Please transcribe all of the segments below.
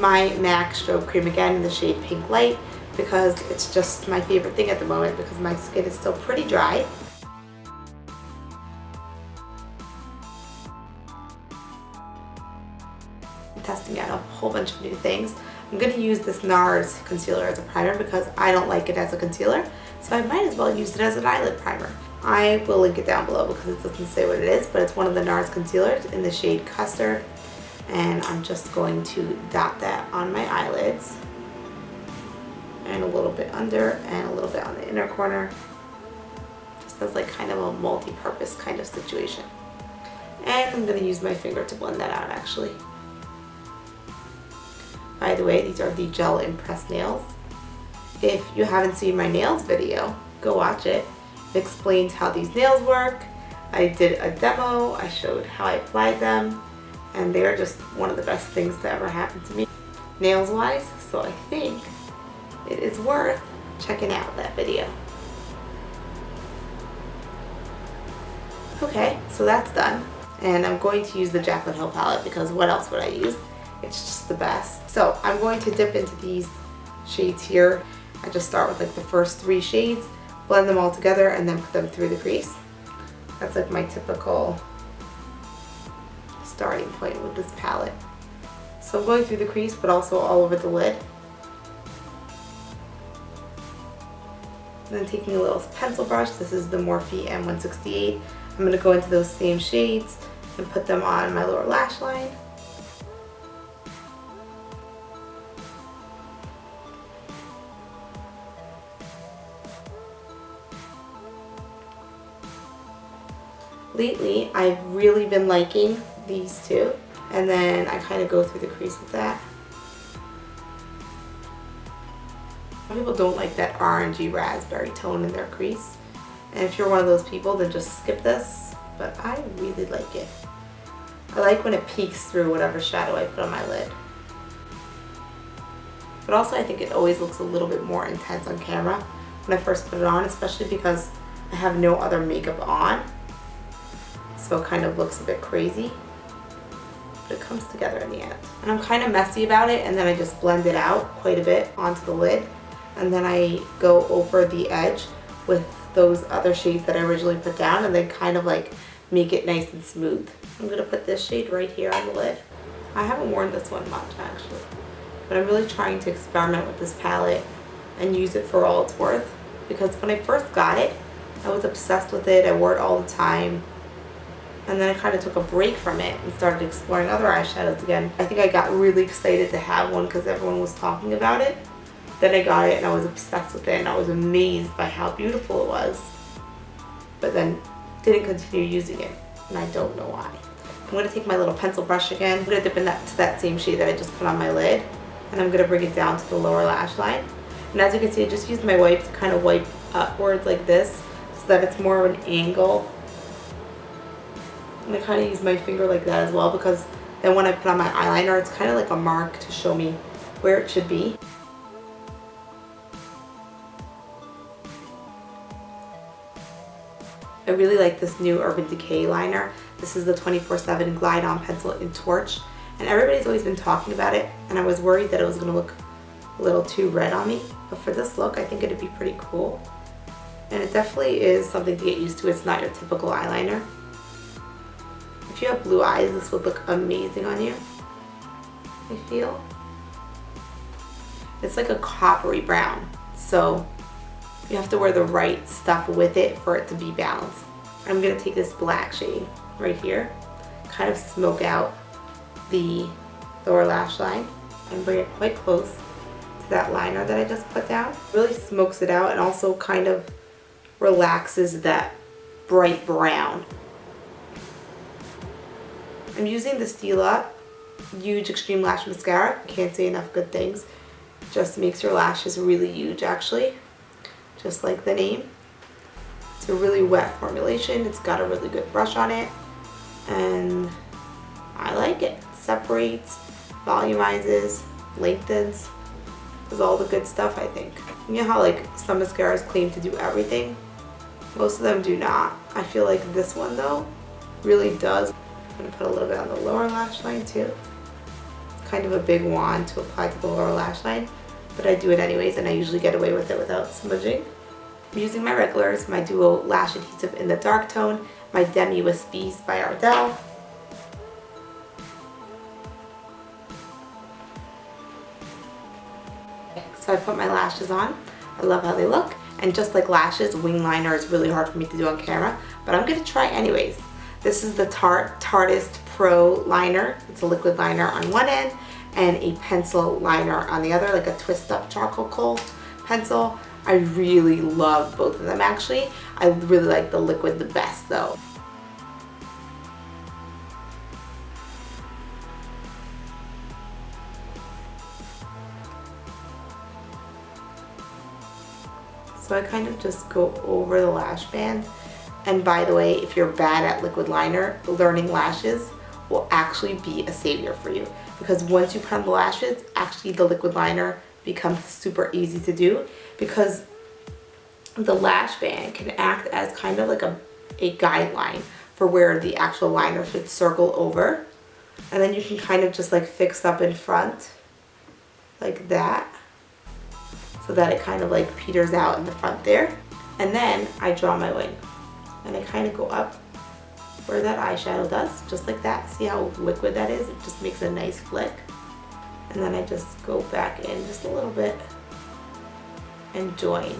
my MAC Strobe Cream again in the shade Pinklite because it's just my favorite thing at the moment because my skin is still pretty dry. I'm testing out a whole bunch of new things. I'm going to use this Nars concealer as a primer because I don't like it as a concealer, so I might as well use it as an eyelid primer. I will link it down below because it doesn't say what it is, but it's one of the Nars concealers in the shade Custard. And I'm just going to dot that on my eyelids and a little bit under and a little bit on the inner corner, just as like kind of a multi-purpose kind of situation. And I'm going to use my finger to blend that out actually. By the way, these are the gel impress nails. If you haven't seen my nails video, go watch it. It explains how these nails work. I did a demo, I showed how I applied them, and they're just one of the best things to ever happen to me nails wise, so I think it is worth checking out that video. Okay, so that's done, and I'm going to use the Jaclyn Hill palette because what else would I use? It's just the best. So I'm going to dip into these shades here. I just start with like the first 3 shades, blend them all together, and then put them through the crease. That's like my typical starting point with this palette. So I'm going through the crease but also all over the lid. And then taking a little pencil brush, this is the Morphe M168. I'm going to go into those same shades and put them on my lower lash line. Lately, I've really been liking these two, and then I kind of go through the crease with that. Some people don't like that orangey raspberry tone in their crease, and if you're one of those people, then just skip this, but I really like it. I like when it peeks through whatever shadow I put on my lid. But also I think it always looks a little bit more intense on camera when I first put it on, especially because I have no other makeup on. So it kind of looks a bit crazy, but it comes together in the end. And I'm kind of messy about it, and then I just blend it out quite a bit onto the lid, and then I go over the edge with those other shades that I originally put down, and then kind of like make it nice and smooth. I'm going to put this shade right here on the lid. I haven't worn this one much actually, but I'm really trying to experiment with this palette and use it for all it's worth, because when I first got it, I was obsessed with it. I wore it all the time. And then I kind of took a break from it and started exploring other eyeshadows again. I think I got really excited to have one because everyone was talking about it. Then I got it and I was obsessed with it, and I was amazed by how beautiful it was. But then didn't continue using it, and I don't know why. I'm going to take my little pencil brush again. I'm going to dip in to that same shade that I just put on my lid, and I'm going to bring it down to the lower lash line. And as you can see, I just used my wipe to kind of wipe upwards like this so that it's more of an angle. And I kind of use my finger like that as well, because then when I put on my eyeliner, it's kind of like a mark to show me where it should be. I really like this new Urban Decay liner. This is the 24/7 Glide On Pencil in Torch, and everybody's always been talking about it, and I was worried that it was going to look a little too red on me, but for this look I think it'd be pretty cool. And it definitely is something to get used to. It's not your typical eyeliner. If you have blue eyes, this would look amazing on you, I feel. It's like a coppery brown, so you have to wear the right stuff with it for it to be balanced. I'm going to take this black shade right here, kind of smoke out the lower lash line, and bring it quite close to that liner that I just put down. Really smokes it out and also kind of relaxes that bright brown. I'm using the Stila Huge Extreme Lash Mascara. Can't say enough good things. Just makes your lashes really huge actually, just like the name. It's a really wet formulation. It's got a really good brush on it, and I like it. Separates, volumizes, lengthens, does all the good stuff, I think. You know how like some mascaras claim to do everything? Most of them do not. I feel like this one though really does. I'm going to put a little bit on the lower lash line too. It's kind of a big wand to apply to the lower lash line, but I do it anyways, and I usually get away with it without smudging. I'm using my regulars, my Duo Lash Adhesive in the dark tone, my Demi Whispies by Ardell. So I put my lashes on. I love how they look. And just like lashes, wing liner is really hard for me to do on camera, but I'm gonna try anyways. This is the Tarteist Pro liner. It's a liquid liner on one end and a pencil liner on the other, like a twist up charcoal kohl pencil. I really love both of them actually. I really like the liquid the best though. So I kind of just go over the lash band. And by the way, if you're bad at liquid liner, learning lashes will actually be a savior for you. Because once you put on the lashes, actually the liquid liner becomes super easy to do, because the lash band can act as kind of like a guideline for where the actual liner should circle over. And then you can kind of just like fix up in front like that, so that it kind of like peters out in the front there. And then I draw my wing. And I kind of go up where that eyeshadow does, just like that. See how liquid that is? It just makes a nice flick. And then I just go back in just a little bit and join.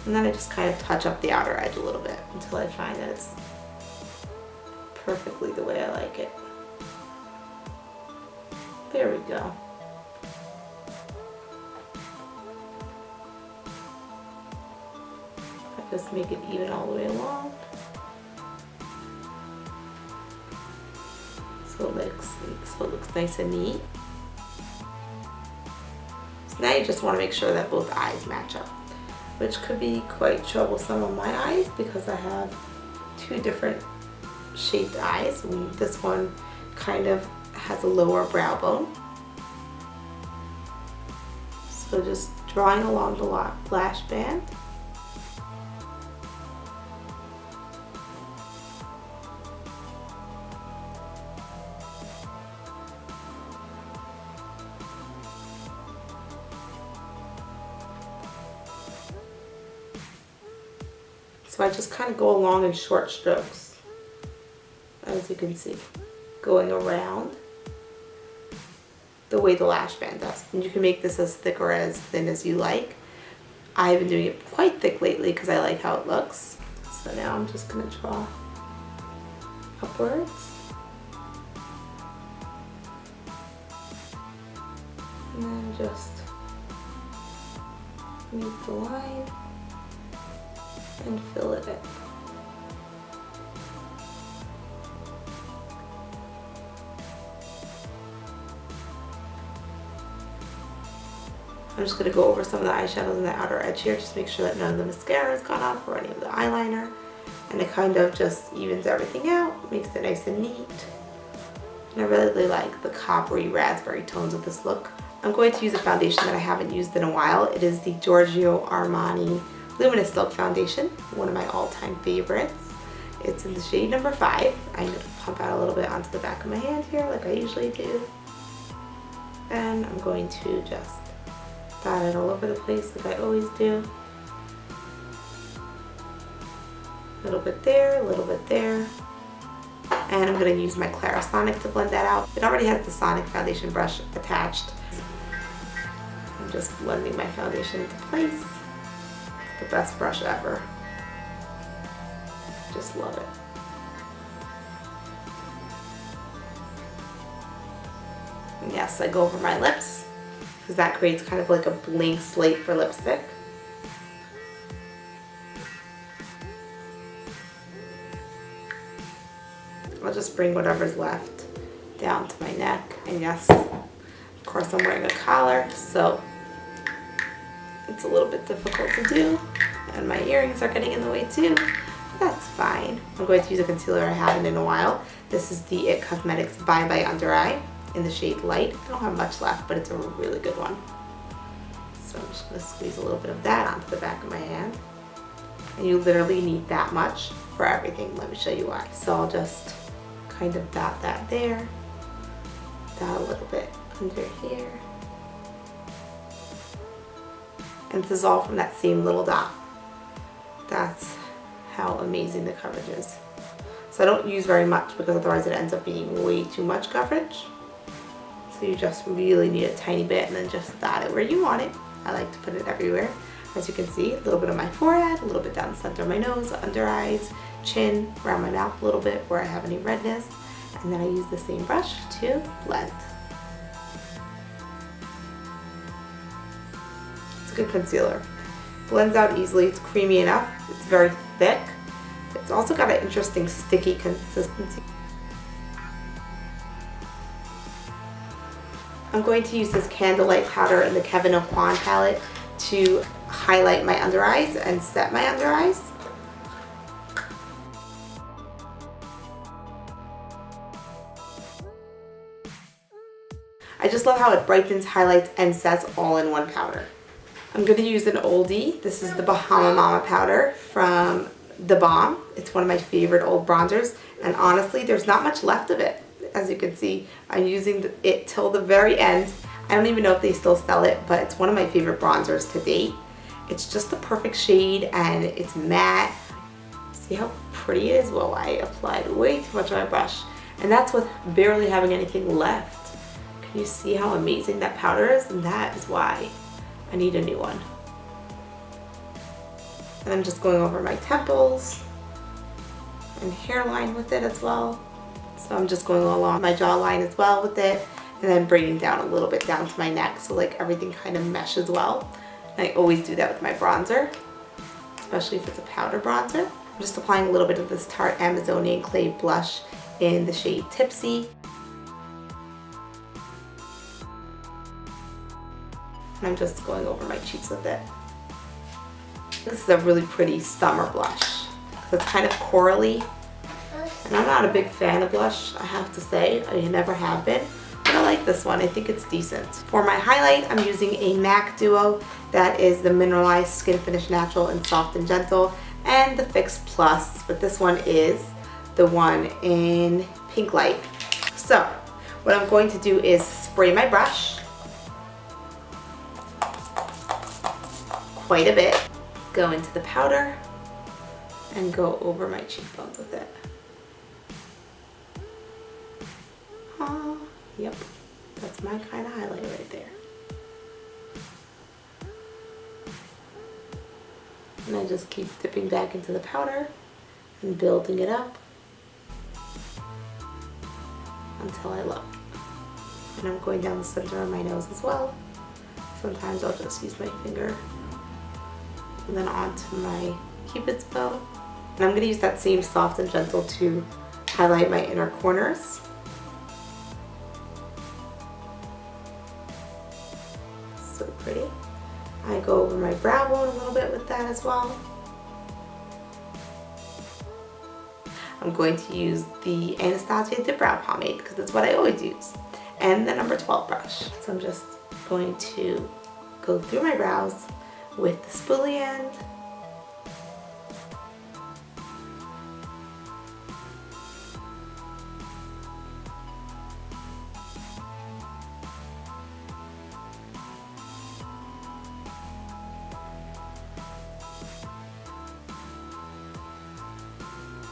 And then I just kind of touch up the outer edge a little bit until I find that it's perfectly the way I like it. There we go. Just make it even all the way along. So it looks nice and neat. So now you just want to make sure that both eyes match up, which could be quite troublesome on my eyes because I have two different shaped eyes. And this one kind of has a lower brow bone. So just drawing along the lash band. So I just kind of go along in short strokes, as you can see, going around the way the lash band does. And you can make this as thick or as thin as you like. I've been doing it quite thick lately because I like how it looks. So now I'm just going to draw upwards. And then just meet the line and fill it in. I'm just going to go over some of the eyeshadows in the outer edge here, just make sure that none of the mascara has gone off or any of the eyeliner. And it kind of just evens everything out, makes it nice and neat. And I really like the coppery raspberry tones of this look. I'm going to use a foundation that I haven't used in a while. It is the Giorgio Armani Luminous Silk Foundation, one of my all-time favorites. It's in the shade number 5. I'm going to pump out a little bit onto the back of my hand here like I usually do. And I'm going to just dot it all over the place like I always do. A little bit there, a little bit there. And I'm going to use my Clarisonic to blend that out. It already has the Sonic foundation brush attached. I'm just blending my foundation into place. The best brush ever. Just love it. And yes, I go over my lips because that creates kind of like a blank slate for lipstick. I'll just bring whatever's left down to my neck. And yes, of course I'm wearing a collar, so it's a little bit difficult to do. And my earrings are getting in the way too. That's fine. I'm going to use a concealer I haven't in a while. This is the IT Cosmetics Bye Bye Under Eye in the shade Light. I don't have much left, but it's a really good one. So I'm just going to squeeze a little bit of that onto the back of my hand. And you literally need that much for everything. Let me show you why. So I'll just kind of dot that there. Dot a little bit under here. And this is all from that same little dot. That's how amazing the coverage is. So I don't use very much because otherwise it ends up being way too much coverage. So you just really need a tiny bit and then just dot it where you want it. I like to put it everywhere. As you can see, a little bit on my forehead, a little bit down the center of my nose, under eyes, chin, around my mouth a little bit where I have any redness. And then I use the same brush to blend. It's a good concealer. Blends out easily, it's creamy enough, it's very thick. It's also got an interesting sticky consistency. I'm going to use this Candlelight powder in the Kevyn Aucoin palette to highlight my under eyes and set my under eyes. I just love how it brightens, highlights, and sets all in one powder. I'm going to use an oldie. This is the Bahama Mama powder from The Balm. It's one of my favorite old bronzers, and honestly there's not much left of it. As you can see, I'm using it till the very end. I don't even know if they still sell it, but it's one of my favorite bronzers to date. It's just the perfect shade and it's matte. See how pretty it is? Well, I applied way too much on my brush, and that's with barely having anything left. Can you see how amazing that powder is? And that is why I need a new one. And I'm just going over my temples and hairline with it as well. So I'm just going along my jawline as well with it, and then bringing down a little bit down to my neck so like everything kind of meshes well. And I always do that with my bronzer, especially if it's a powder bronzer. I'm just applying a little bit of this Tarte Amazonian Clay blush in the shade Tipsy. And I'm just going over my cheeks with it. This is a really pretty summer blush. So it's kind of corally. And I'm not a big fan of blush, I have to say. I never have been. But I like this one. I think it's decent. For my highlight, I'm using a MAC Duo. That is the Mineralized Skin Finish Natural and Soft and Gentle. And the Fix Plus. But this one is the one in Pinklite. So, what I'm going to do is spray my brush. Quite a bit. Go into the powder. And go over my cheekbones with it. Yep, that's my kind of highlight right there. And I just keep dipping back into the powder and building it up until I love it. And I'm going down the center of my nose as well. Sometimes I'll just use my finger and then onto my Cupid's bow. And I'm going to use that same Soft and Gentle to highlight my inner corners. So pretty. I go over my brow bone a little bit with that as well. I'm going to use the Anastasia Dip Brow Pomade because that's what I always use. And the number 12 brush. So I'm just going to go through my brows with the spoolie end.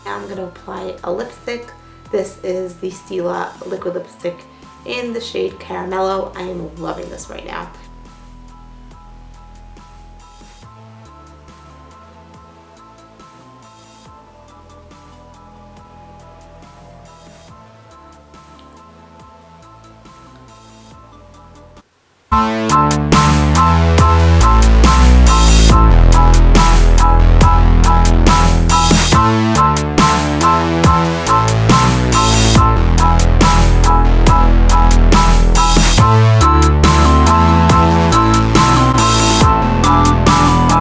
Now I'm going to apply a lipstick. This is the Stila liquid lipstick in the shade Caramello. I am loving this right now.